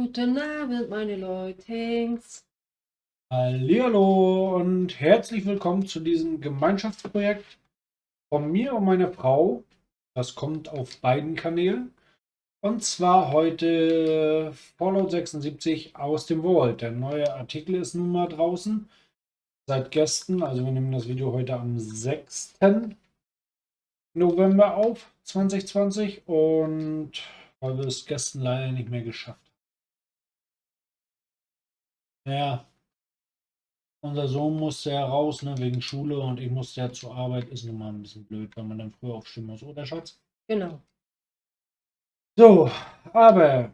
Guten Abend, meine Leutings. Hallihallo und herzlich willkommen zu diesem Gemeinschaftsprojekt von mir und meiner Frau. Das kommt auf beiden Kanälen. Und zwar heute Fallout 76 aus dem Vault. Der neue Artikel ist nun mal draußen. Seit gestern, also wir nehmen das Video heute am 6. November auf, 2020. Und weil wir es gestern leider nicht mehr geschafft haben. Ja, unser Sohn musste ja raus, ne, wegen Schule und ich musste ja zur Arbeit. Ist nun mal ein bisschen blöd, wenn man dann früh aufstehen muss, oder Schatz? Genau. So, aber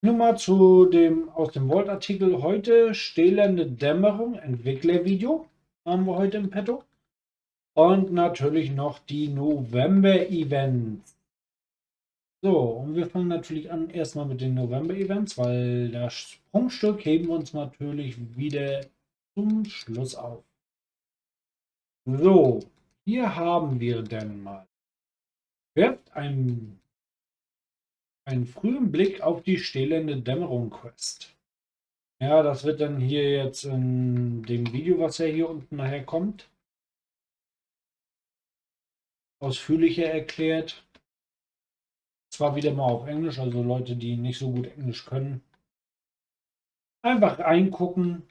nun mal zu dem aus dem Volt-Artikel heute. Stählerne Dämmerung, Entwicklervideo haben wir heute im Petto. Und natürlich noch die November-Events. So, und wir fangen natürlich an erstmal mit den November-Events, weil das Sprungstück heben wir uns natürlich wieder zum Schluss auf. So, hier haben wir denn mal. Werft einen frühen Blick auf die stählerne Dämmerung Quest. Ja, das wird dann hier jetzt in dem Video, was ja hier unten nachher kommt, ausführlicher erklärt. Zwar wieder mal auf Englisch, also Leute, die nicht so gut Englisch können, einfach reingucken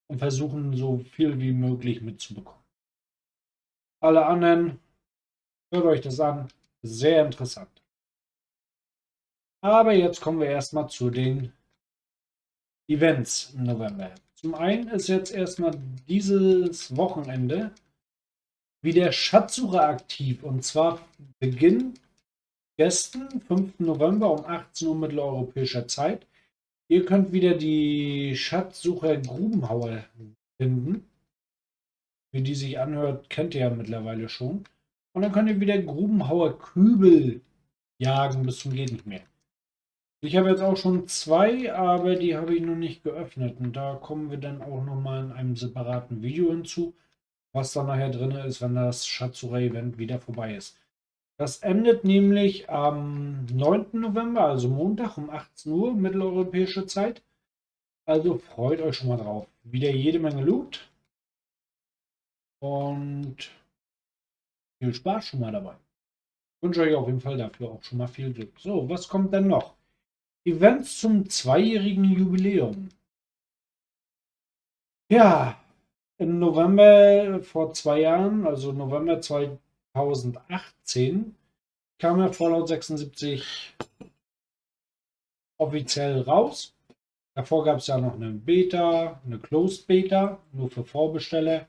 und versuchen, so viel wie möglich mitzubekommen. Alle anderen, hört euch das an, sehr interessant. Aber jetzt kommen wir erstmal zu den Events im November. Zum einen ist jetzt erstmal dieses Wochenende wieder Schatzsucher aktiv, und zwar Beginn gestern, 5. November um 18 Uhr mitteleuropäischer Zeit. Ihr könnt wieder die Schatzsucher Grubenhauer finden. Wie die sich anhört, kennt ihr ja mittlerweile schon. Und dann könnt ihr wieder Grubenhauer Kübel jagen bis zum geht nicht mehr. Ich habe jetzt auch schon 2, aber die habe ich noch nicht geöffnet. Und da kommen wir dann auch nochmal in einem separaten Video hinzu, was da nachher drin ist, wenn das Schatzsucher-Event wieder vorbei ist. Das endet nämlich am 9. November, also Montag um 18 Uhr mitteleuropäische Zeit. Also freut euch schon mal drauf. Wieder jede Menge Loot. Und viel Spaß schon mal dabei. Ich wünsche euch auf jeden Fall dafür auch schon mal viel Glück. So, was kommt denn noch? Events zum 2-jährigen Jubiläum. Ja, im November vor 2 Jahren, also November 2018, kam ja Fallout 76 offiziell raus. Davor gab es ja noch eine Beta, eine Closed Beta, nur für Vorbesteller.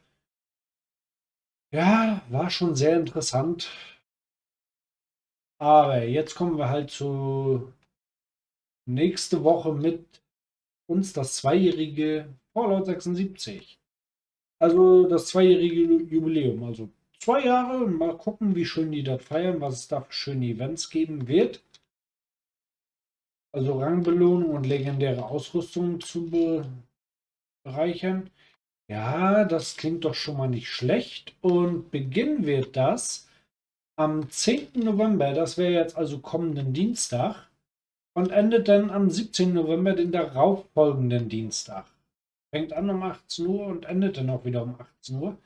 Ja, war schon sehr interessant. Aber jetzt kommen wir halt zu nächste Woche mit uns das 2-jährige Fallout 76. Also das 2-jährige Jubiläum. Also 2 Jahre. Mal gucken, wie schön die das feiern, was es da für schöne Events geben wird. Also Rangbelohnung und legendäre Ausrüstung zu bereichern. Ja, das klingt doch schon mal nicht schlecht. Und beginnen wird das am 10. November. Das wäre jetzt also kommenden Dienstag. Und endet dann am 17. November, den darauffolgenden Dienstag. Fängt an um 18 Uhr und endet dann auch wieder um 18 Uhr.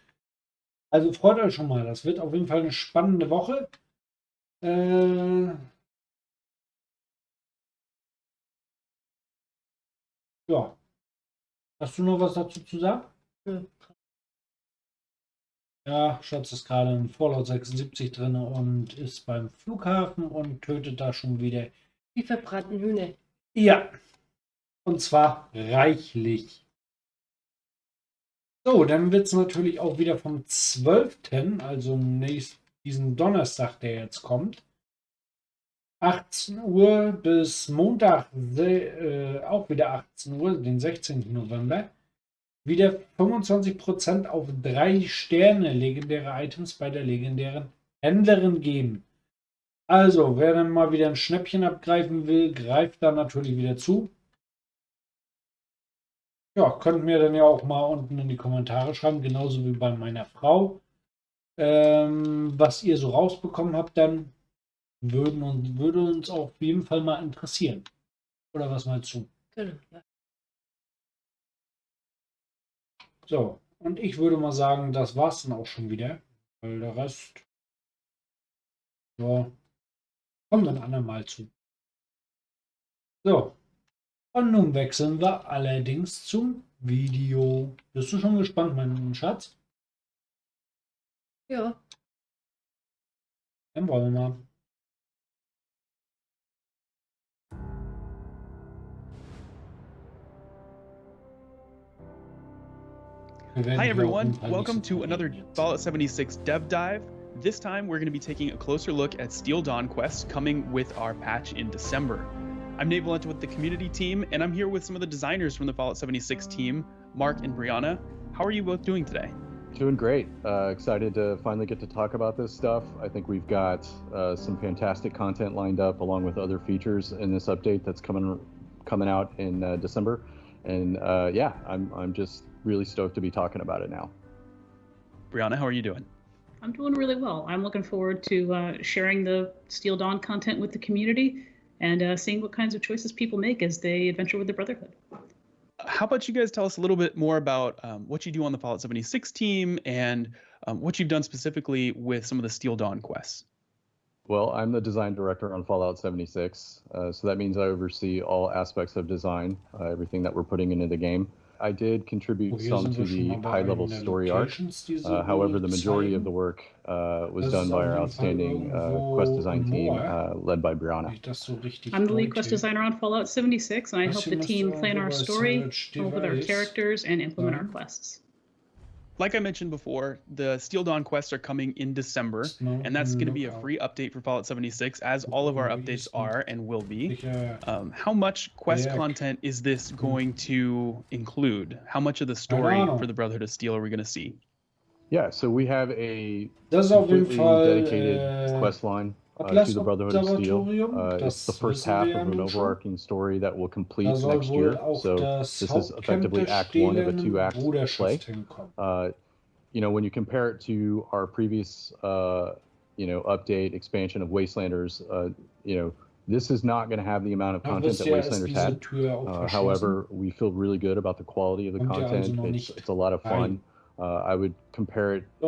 Also freut euch schon mal. Das wird auf jeden Fall eine spannende Woche. Ja. Hast du noch was dazu zu sagen? Ja. Ja, Schatz ist gerade in Fallout 76 drin und ist beim Flughafen und tötet da schon wieder. Die verbrannten Hühner. Ja, und zwar reichlich. So, dann wird es natürlich auch wieder vom 12., also diesen Donnerstag, der jetzt kommt, 18 Uhr bis Montag, auch wieder 18 Uhr, den 16. November, wieder 25% auf 3 Sterne legendäre Items bei der legendären Händlerin geben. Also, wer dann mal wieder ein Schnäppchen abgreifen will, greift da natürlich wieder zu. Ja, könnt mir dann ja auch mal unten in die Kommentare schreiben, genauso wie bei meiner Frau, was ihr so rausbekommen habt, dann würde uns auf jeden Fall mal interessieren. Oder was meinst du? Genau, ja. So, und ich würde mal sagen, das war's dann auch schon wieder. Weil der Rest, ja, kommt dann andermal zu. So, und nun wechseln wir allerdings zum Video. Bist du schon gespannt, mein Schatz? Ja. Dann wollen wir mal. Hi everyone, welcome to another Fallout 76 dev dive. This time we're going to be taking a closer look at Steel Dawn Quest coming with our patch in December. I'm Nate Valenta with the community team, and I'm here with some of the designers from the Fallout 76 team, Mark and Brianna. How are you both doing today? Doing great. Excited to finally get to talk about this stuff. I think we've got some fantastic content lined up along with other features in this update that's coming out in December. And yeah, I'm just really stoked to be talking about it now. Brianna, how are you doing? I'm doing really well. I'm looking forward to sharing the Steel Dawn content with the community and seeing what kinds of choices people make as they adventure with the Brotherhood. How about you guys tell us a little bit more about what you do on the Fallout 76 team and what you've done specifically with some of the Steel Dawn quests? Well, I'm the design director on Fallout 76, so that means I oversee all aspects of design, everything that we're putting into the game. I did contribute some to the high-level story arc. However, the majority of the work was done by our outstanding quest design team, led by Brianna. I'm the lead quest designer on Fallout 76, and I help the team plan our story, come up with our characters, and implement our quests. Like I mentioned before, the Steel Dawn quests are coming in December, and that's going to be a free update for Fallout 76, as all of our updates are and will be. How much quest content is this going to include? How much of the story for the Brotherhood of Steel are we going to see? Yeah, so we have a completely dedicated quest line to the Brotherhood of Steel. It's the first half of an overarching story that will complete next year. So this is effectively Act 1 of a 2-act play. You know, when you compare it to our previous, you know, update expansion of Wastelanders, you know, this is not going to have the amount of content that Wastelanders had. However, we feel really good about the quality of the content. It's a lot of fun. I would compare it to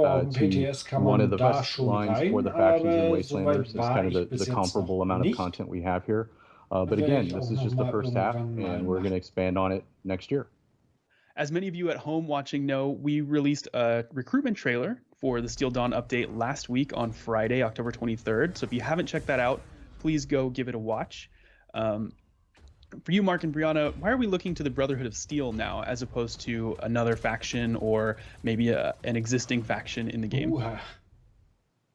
one of the quest lines for the factions in Wastelanders. It's kind of the comparable amount of content we have here. But again, this is just the first half, and we're going to expand on it next year. As many of you at home watching know, we released a recruitment trailer for the Steel Dawn update last week on Friday, October 23rd. So if you haven't checked that out, please go give it a watch. For you, Mark and Brianna, why are we looking to the Brotherhood of Steel now as opposed to another faction or maybe an existing faction in the game?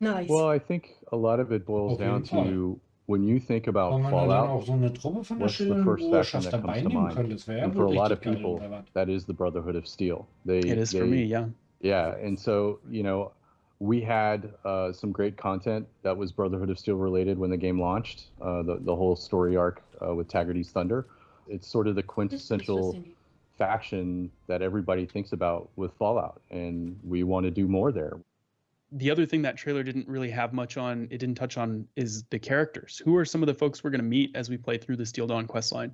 Nice. Well, I think a lot of it boils down to when you think about Fallout, what's the first faction that comes to mind? And for a lot of people, that is the Brotherhood of Steel. It is for me, yeah. Yeah, and so, you know, we had some great content that was Brotherhood of Steel related when the game launched, the whole story arc with Taggarty's Thunder. It's sort of the quintessential faction that everybody thinks about with Fallout, and we want to do more there. The other thing that trailer didn't really have much on, it didn't touch on, is the characters. Who are some of the folks we're going to meet as we play through the Steel Dawn questline?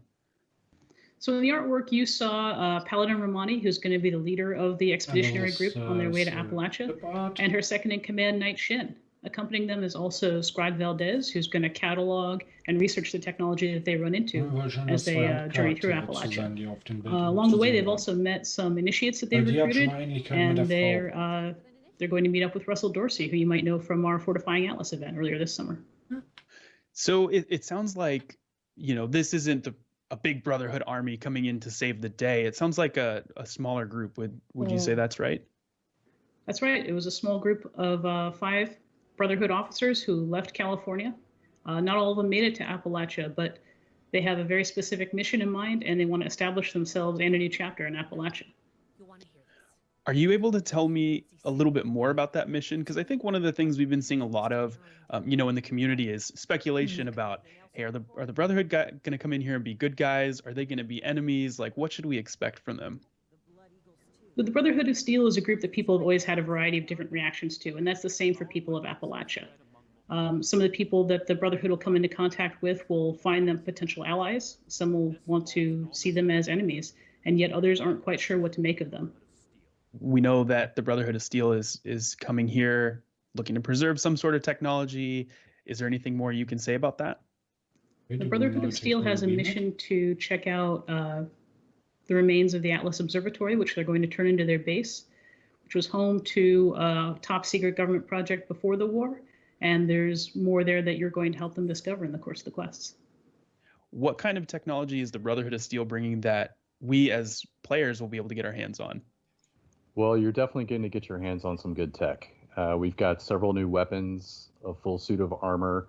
So in the artwork, you saw Paladin Romani, who's going to be the leader of the expeditionary group on their way to Appalachia, and her second-in-command, Knight Shin. Accompanying them is also Scribe Valdez, who's going to catalog and research the technology that they run into as they journey through Appalachia. Along the way, they've also met some initiates that they've recruited, and they're going to meet up with Russell Dorsey, who you might know from our Fortifying Atlas event earlier this summer. So it sounds like, you know, this isn't a big Brotherhood army coming in to save the day. It sounds like a smaller group. Would you say that's right? That's right. It was a small group of 5 Brotherhood officers who left California. Not all of them made it to Appalachia, but they have a very specific mission in mind, and they want to establish themselves and a new chapter in Appalachia. Are you able to tell me a little bit more about that mission? Because I think one of the things we've been seeing a lot of, you know, in the community is speculation about, hey, are the Brotherhood going to come in here and be good guys? Are they going to be enemies? Like, what should we expect from them? The Brotherhood of Steel is a group that people have always had a variety of different reactions to, and that's the same for people of Appalachia. Some of the people that the Brotherhood will come into contact with will find them potential allies. Some will want to see them as enemies, and yet others aren't quite sure what to make of them. We know that the Brotherhood of Steel is coming here looking to preserve some sort of technology. Is there anything more you can say about that? The Brotherhood of Steel has a mission to check out the remains of the Atlas Observatory, which they're going to turn into their base, which was home to a top secret government project before the war. And there's more there that you're going to help them discover in the course of the quests. What kind of technology is the Brotherhood of Steel bringing that we as players will be able to get our hands on? Well, you're definitely going to get your hands on some good tech. We've got several new weapons, a full suit of armor,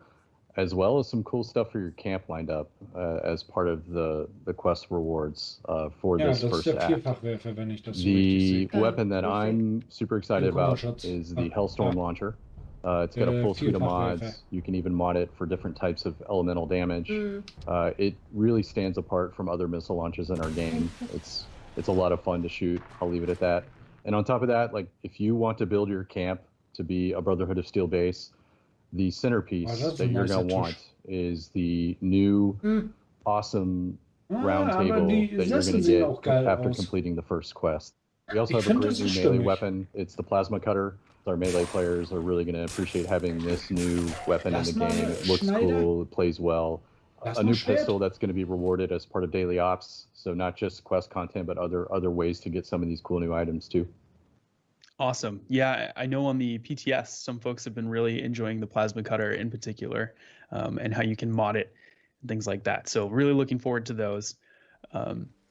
as well as some cool stuff for your camp lined up as part of the quest rewards for this first act. The weapon that I'm super excited about is the Hellstorm launcher. It's got a full suite of mods. You can even mod it for different types of elemental damage. It really stands apart from other missile launches in our game. It's a lot of fun to shoot. I'll leave it at that. And on top of that, like if you want to build your camp to be a Brotherhood of Steel base, the centerpiece that you're going to want is the new awesome round table that you're going to get after completing the first quest. We also have a great new melee weapon. It's the plasma cutter. Our melee players are really going to appreciate having this new weapon in the game. It looks cool, it plays well. A new pistol that's going to be rewarded as part of daily ops. So not just quest content, but other ways to get some of these cool new items too. Awesome. Yeah, I know on the PTS, some folks have been really enjoying the plasma cutter in particular, and how you can mod it and things like that. So really looking forward to those.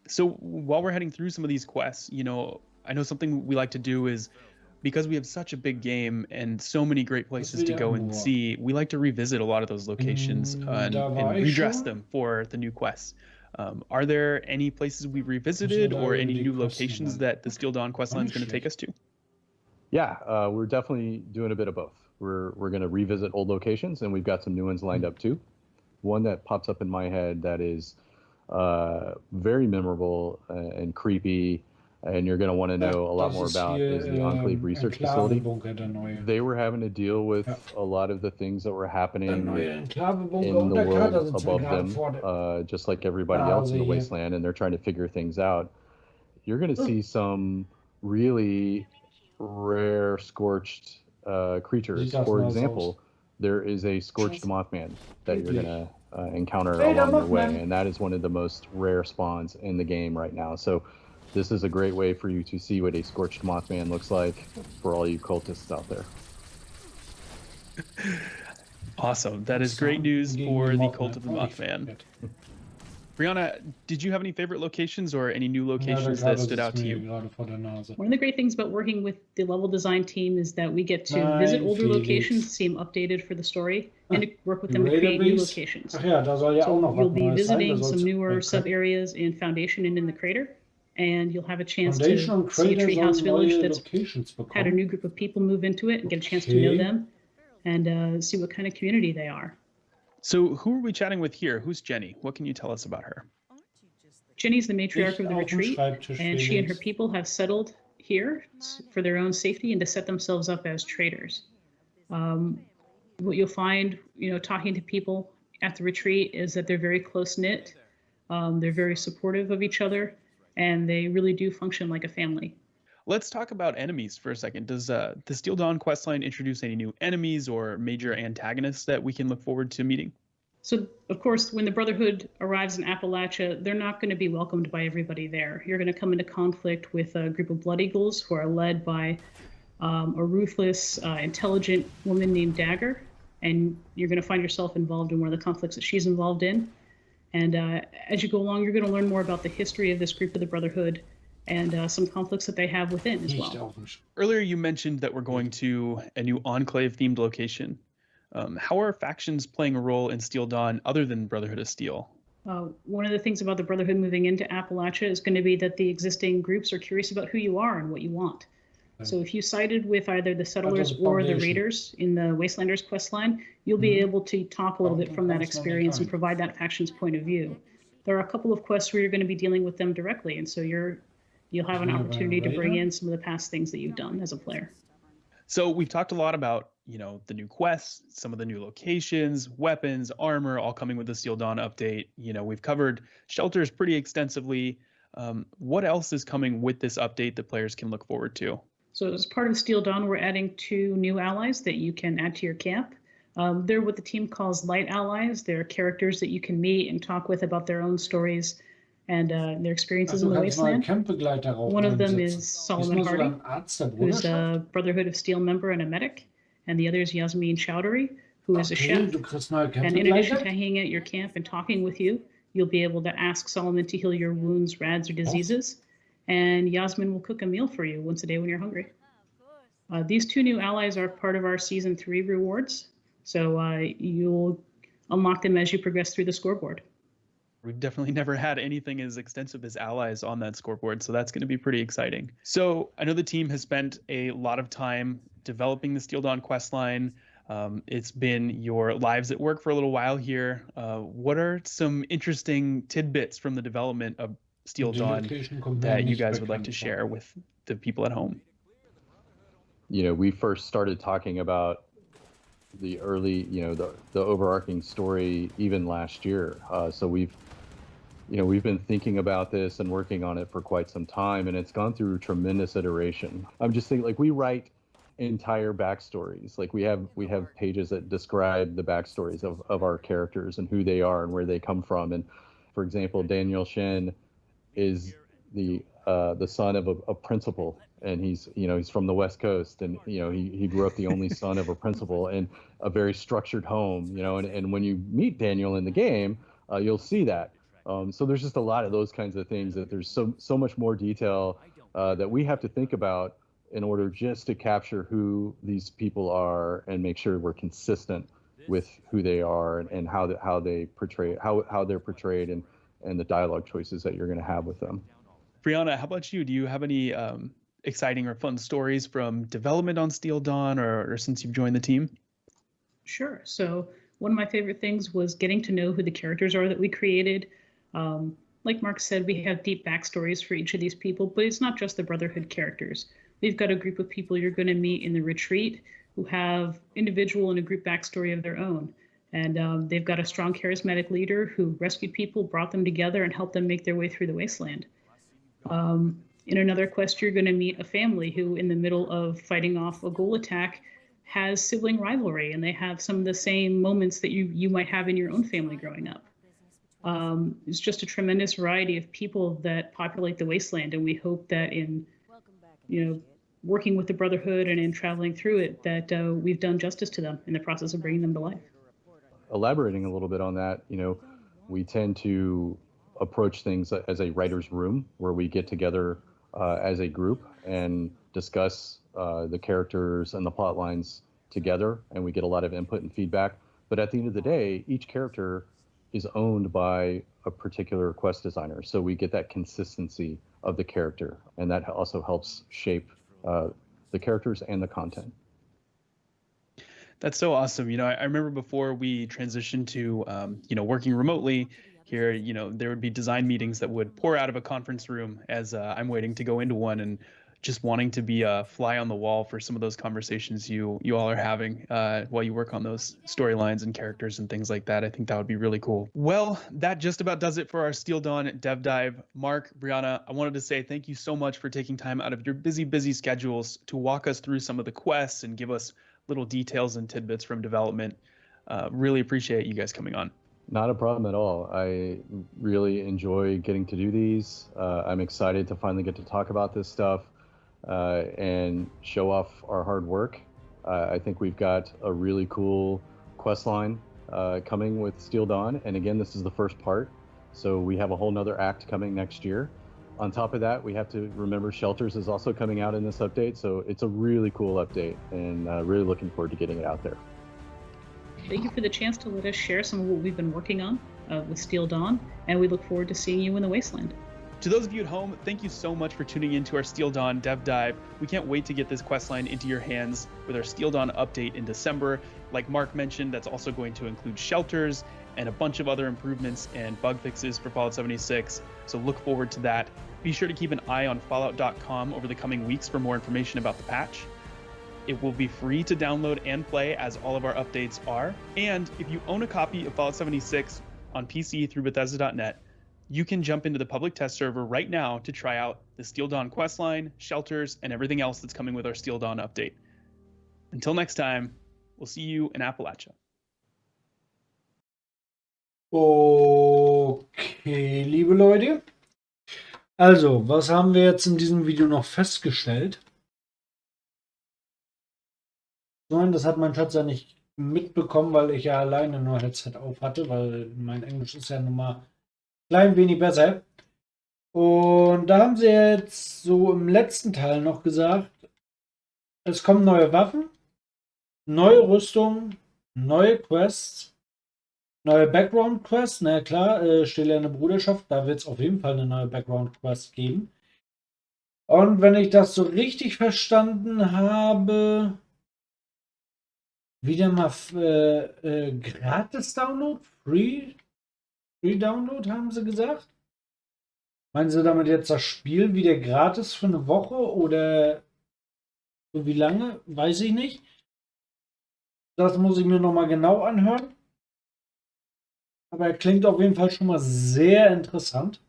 So while we're heading through some of these quests, you know, I know something we like to do is, because we have such a big game and so many great places to go and see, we like to revisit a lot of those locations and redress them for the new quests. Are there any places we revisited or any new locations that the Steel Dawn questline is going to take us to? Yeah, we're definitely doing a bit of both. We're going to revisit old locations, and we've got some new ones lined up too. One that pops up in my head that is very memorable and creepy, and you're going to want to know a lot more about is the Enclave Research Facility. They were having to deal with a lot of the things that were happening in the world above them, just like everybody else in the wasteland, and they're trying to figure things out. You're going to see some really rare scorched creatures. For example, there is a scorched Mothman that you're going to encounter along your way, and that is one of the most rare spawns in the game right now. So this is a great way for you to see what a scorched Mothman looks like for all you cultists out there. Awesome. That is great news for the Cult of the Mothman. Brianna, did you have any favorite locations or any new locations that stood out to you? One of the great things about working with the level design team is that we get to visit older locations, see them updated for the story, and to work with them to create new locations. So you'll be visiting some newer sub-areas in Foundation and in the Crater, and you'll have a chance to see a treehouse village that's had a new group of people move into it and get a chance to know them and see what kind of community they are. So who are we chatting with here? Who's Jenny? What can you tell us about her? Jenny's the matriarch of the retreat, and she and her people have settled here for their own safety and to set themselves up as traders. What you'll find, talking to people at the retreat is that they're very close-knit, they're very supportive of each other, and they really do function like a family. Let's talk about enemies for a second. Does the Steel Dawn questline introduce any new enemies or major antagonists that we can look forward to meeting? So, of course, when the Brotherhood arrives in Appalachia, they're not going to be welcomed by everybody there. You're going to come into conflict with a group of Blood Eagles who are led by a ruthless, intelligent woman named Dagger, and you're going to find yourself involved in one of the conflicts that she's involved in. And as you go along, you're going to learn more about the history of this group of the Brotherhood and some conflicts that they have within as well. Earlier, you mentioned that we're going to a new Enclave-themed location. How are factions playing a role in Steel Dawn other than Brotherhood of Steel? One of the things about the Brotherhood moving into Appalachia is going to be that the existing groups are curious about who you are and what you want. So if you sided with either the Settlers or the Raiders in the Wastelanders questline, you'll be able to talk a little bit from that experience and provide that faction's point of view. There are a couple of quests where you're going to be dealing with them directly, and so you'll have an opportunity to bring in some of the past things that you've done as a player. So we've talked a lot about you know, the new quests, some of the new locations, weapons, armor, all coming with the Steel Dawn update. You know, we've covered shelters pretty extensively. What else is coming with this update that players can look forward to? So as part of Steel Dawn, we're adding 2 new allies that you can add to your camp. They're what the team calls light allies. They're characters that you can meet and talk with about their own stories and their experiences in the Wasteland. One of them is Solomon Hardy, who's a Brotherhood of Steel member and a medic, and the other is Yasmin Chowdhury, who is a chef. And in addition to hanging at your camp and talking with you, you'll be able to ask Solomon to heal your wounds, rads, or diseases, and Yasmin will cook a meal for you once a day when you're hungry. These 2 new allies are part of our Season 3 rewards, so you'll unlock them as you progress through the scoreboard. We've definitely never had anything as extensive as allies on that scoreboard, so that's going to be pretty exciting. So I know the team has spent a lot of time developing the Steel Dawn questline. It's been your lives at work for a little while here. What are some interesting tidbits from the development of Steel Dawn that you guys would like to share with the people at home? You know, we first started talking about the early, you know, the overarching story even last year. So we've been thinking about this and working on it for quite some time, and it's gone through tremendous iteration. I'm just thinking, like, we write entire backstories. Like, we have pages that describe the backstories of our characters and who they are and where they come from. And for example, Daniel Shen is the son of a principal, and he's from the West Coast, and he grew up the only son of a principal in a very structured home, and when you meet Daniel in the game, you'll see that. So there's just a lot of those kinds of things, that there's so much more detail that we have to think about in order just to capture who these people are and make sure we're consistent with who they are and how they're portrayed and the dialogue choices that you're going to have with them. Brianna, how about you? Do you have any exciting or fun stories from development on Steel Dawn or since you've joined the team? Sure. So one of my favorite things was getting to know who the characters are that we created. Like Mark said, we have deep backstories for each of these people, but it's not just the Brotherhood characters. We've got a group of people you're going to meet in the retreat who have individual and a group backstory of their own. And they've got a strong, charismatic leader who rescued people, brought them together, and helped them make their way through the Wasteland. In another quest, you're going to meet a family who, in the middle of fighting off a ghoul attack, has sibling rivalry, and they have some of the same moments that you might have in your own family growing up. It's just a tremendous variety of people that populate the Wasteland, and we hope that in working with the Brotherhood and in traveling through it, that we've done justice to them in the process of bringing them to life. Elaborating a little bit on that, we tend to approach things as a writer's room where we get together as a group and discuss the characters and the plot lines together, and we get a lot of input and feedback. But at the end of the day, each character is owned by a particular quest designer, so we get that consistency of the character, and that also helps shape the characters and the content. That's so awesome. I remember before we transitioned to working remotely here, there would be design meetings that would pour out of a conference room as I'm waiting to go into one, and just wanting to be a fly on the wall for some of those conversations you all are having while you work on those storylines and characters and things like that. I think that would be really cool. Well, that just about does it for our Steel Dawn Dev Dive. Mark, Brianna, I wanted to say thank you so much for taking time out of your busy schedules to walk us through some of the quests and give us little details and tidbits from development. Really appreciate you guys coming on. Not a problem at all. I really enjoy getting to do these. I'm excited to finally get to talk about this stuff and show off our hard work. I think we've got a really cool quest line coming with Steel Dawn. And again, this is the first part. So we have a whole nother act coming next year. On top of that, we have to remember Shelters is also coming out in this update. So it's a really cool update, and really looking forward to getting it out there. Thank you for the chance to let us share some of what we've been working on with Steel Dawn, and we look forward to seeing you in the Wasteland. To those of you at home, thank you so much for tuning in to our Steel Dawn Dev Dive. We can't wait to get this questline into your hands with our Steel Dawn update in December. Like Mark mentioned, that's also going to include shelters and a bunch of other improvements and bug fixes for Fallout 76, so look forward to that. Be sure to keep an eye on Fallout.com over the coming weeks for more information about the patch. It will be free to download and play, as all of our updates are. And if you own a copy of Fallout 76 on PC through Bethesda.net, you can jump into the public test server right now to try out the Steel Dawn questline, shelters, and everything else that's coming with our Steel Dawn update. Until next time, we'll see you in Appalachia. Okay, liebe Leute. Also, was haben wir jetzt in diesem Video noch festgestellt? Das hat mein Schatz ja nicht mitbekommen, weil ich ja alleine nur Headset auf hatte, weil mein Englisch ist ja nun mal ein klein wenig besser. Und da haben sie jetzt so im letzten Teil noch gesagt, es kommen neue Waffen, neue Rüstungen, neue Quests, neue Background-Quests. Na klar, Stählerne Bruderschaft, da wird es auf jeden Fall eine neue Background-Quest geben. Und wenn ich das so richtig verstanden habe, wieder mal Gratis-Download, Free Download, haben sie gesagt. Meinen sie damit jetzt das Spiel wieder gratis für eine Woche oder für wie lange? Weiß ich nicht. Das muss ich mir nochmal genau anhören. Aber er klingt auf jeden Fall schon mal sehr interessant.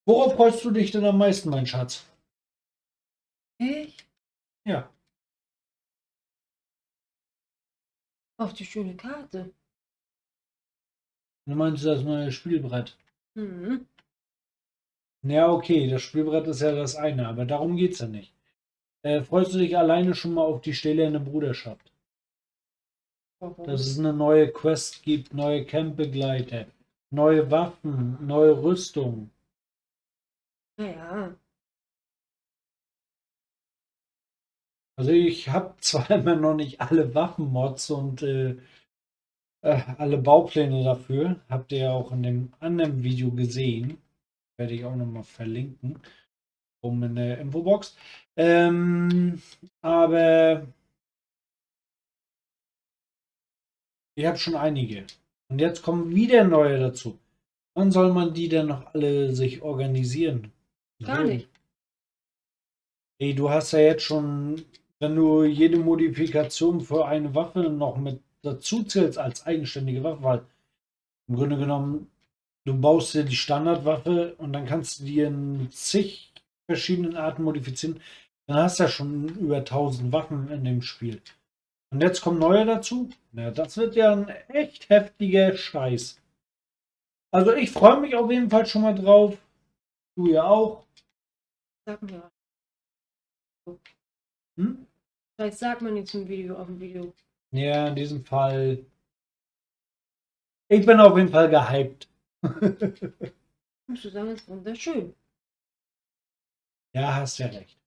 Worauf freust du dich denn am meisten, mein Schatz? Ich? Ja. Auf die schöne Karte. Du meinst das neue Spielbrett? Mhm. Ja, okay, das Spielbrett ist ja das eine, aber darum geht es ja nicht. Freust du dich alleine schon mal auf die Stählerne Bruderschaft? Warum? Dass es eine neue Quest gibt, neue Campbegleiter, neue Waffen, neue Rüstung. Naja. Also ich habe zwar immer noch nicht alle Waffenmods und alle Baupläne dafür. Habt ihr ja auch in dem anderen Video gesehen. Werde ich auch nochmal verlinken. Oben in der Infobox. Aber ich habe schon einige. Und jetzt kommen wieder neue dazu. Wann soll man die denn noch alle sich organisieren? Gar nicht. Ey, du hast ja jetzt schon, wenn du jede Modifikation für eine Waffe noch mit dazu zählst als eigenständige Waffe, weil im Grunde genommen, du baust dir die Standardwaffe und dann kannst du die in zig verschiedenen Arten modifizieren. Dann hast du ja schon über 1000 Waffen in dem Spiel. Und jetzt kommen neue dazu. Ja, das wird ja ein echt heftiger Scheiß. Also ich freue mich auf jeden Fall schon mal drauf. Du ja auch. Sag mir. Hm? Vielleicht sagt man jetzt im Video, auf dem Video. Ja, in diesem Fall. Ich bin auf jeden Fall gehypt. Musst du sagen, ist wunderschön. Ja, hast ja recht.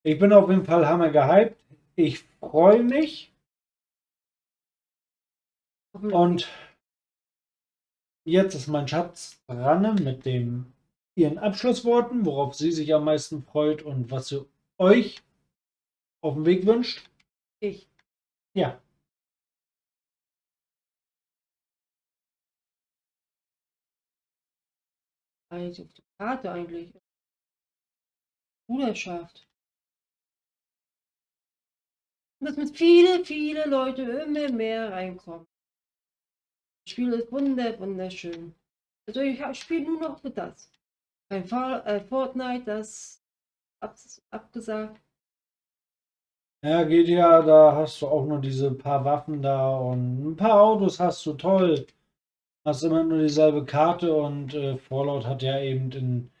Ich bin auf jeden Fall hammer gehypt. Ich freue mich. Und jetzt ist mein Schatz dran mit ihren Abschlussworten, worauf sie sich am meisten freut und was sie euch auf dem Weg wünscht. Ich. Ja. Also auf die Karte eigentlich. Bruderschaft. Dass mit viele Leute immer mehr reinkommen. Das Spiel ist wunderschön. Also ich spiele nur noch für das. Kein Fortnite, das abgesagt. Ja, geht ja, da hast du auch nur diese paar Waffen da und ein paar Autos hast du, toll. Hast immer nur dieselbe Karte und Fallout hat ja eben in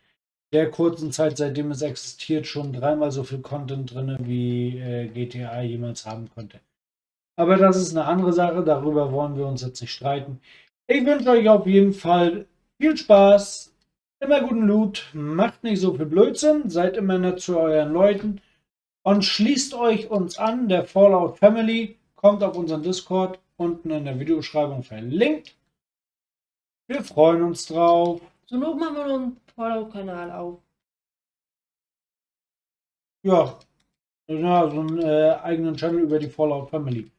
der kurzen Zeit, seitdem es existiert, schon dreimal so viel Content drin, wie GTA jemals haben konnte. Aber das ist eine andere Sache, darüber wollen wir uns jetzt nicht streiten. Ich wünsche euch auf jeden Fall viel Spaß, immer guten Loot, macht nicht so viel Blödsinn, seid immer nett zu euren Leuten und schließt euch uns an, der Fallout Family, kommt auf unseren Discord, unten in der Videobeschreibung verlinkt. Wir freuen uns drauf. So noch machen wir noch einen Fallout-Kanal auf. Ja, so einen eigenen Channel über die Fallout Family.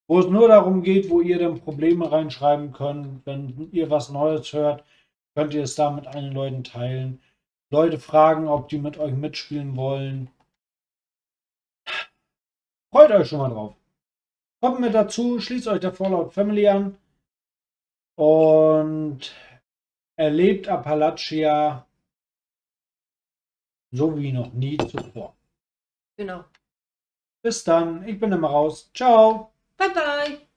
Wo es nur darum geht, wo ihr dann Probleme reinschreiben könnt. Wenn ihr was Neues hört, könnt ihr es da mit allen Leuten teilen. Leute fragen, ob die mit euch mitspielen wollen. Freut euch schon mal drauf. Kommt mit dazu, schließt euch der Fallout Family an und erlebt Appalachia so wie noch nie zuvor. Genau. Bis dann, ich bin immer raus. Ciao. Bye bye.